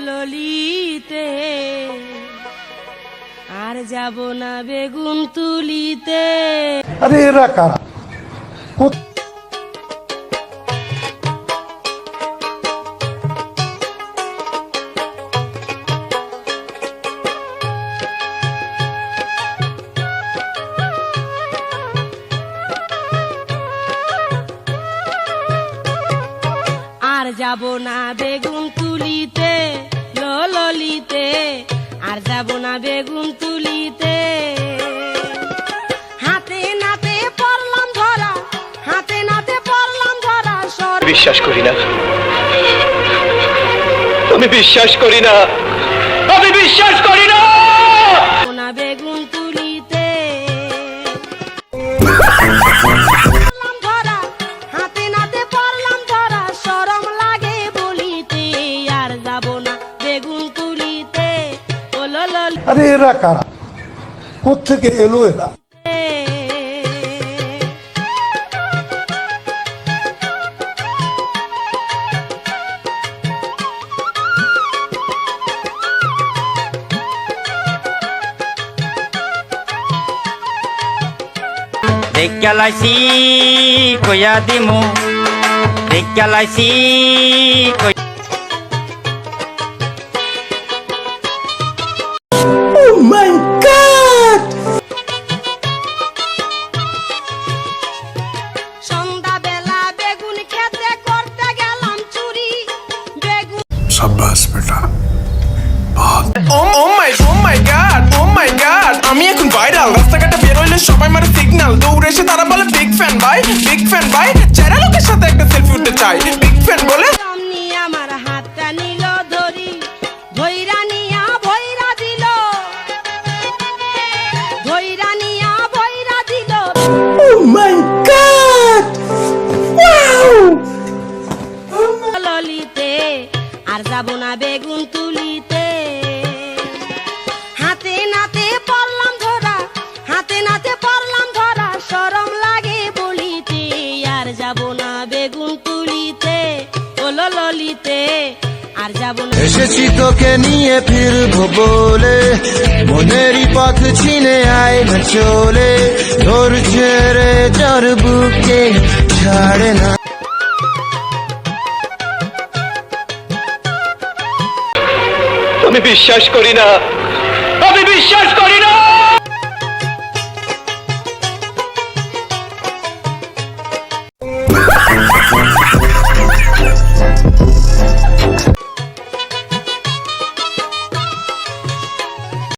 ললিতে আর যাব না বেগুন তুলিতে। আরে এরা কারা? আর যাব না বেগুন তুলিতে ললিতে, আর যাব না বেগুন তুলিতে। হাতে নাতে পড়লাম ধরা, হাতে নাতে পড়লাম ধরা। বিশ্বাস করি না, আমি বিশ্বাস করি না, আমি বিশ্বাস করি না। না বেগুন তুলিতে ধরা, হাতে নাতে পড়লাম ধরা। শরম লাগে বলিতে আর যাব না বেগুন তুলিতে। ও ললি আরে এরা কারা? কোত্থেকে এলো এরা? দেখালাইছি কইয়া দিমু, দেখালাইছি সন্ধ্যাবেলা বেগুন খেতে করতে গেলাম চুরি। বেগুন শাবাশ বেটা। Oh my god, আমি এখন ভাইরাল। রাস্তাঘাটে বের হইলে সবাই মারে সিগন্যাল, দৌড়ে এসে তারা বলে বিগ ফ্যান ভাই, বিগ ফ্যান ভাই। যারা লোকের সাথে একটা সেলফি উঠতে চাই, বিগ ফ্যান বলে। সামনে আমার হাতটা নিল ধরি, ধইরা নিয়া ভইরা দিল, ধইরা নিয়া ভইরা দিল। ললিতে আর যাব না বেগুন তুলিতে। হাতে নাতে পড়লাম ধরা, হাতে নাতে পড়লাম ধরা। শরম লাগে বলিতে আর যাব না বেগুন তুলিতে। ও ললিতে আর যাব না। এসেছি তোকে নিয়ে ফিরবো বলে, মনেরই পথ চিনে আয় না চলে, তোর ছেড়ে যার বুকে ছাড়ে না। আমি বিশ্বাস করি না, আমি বিশ্বাস করি না।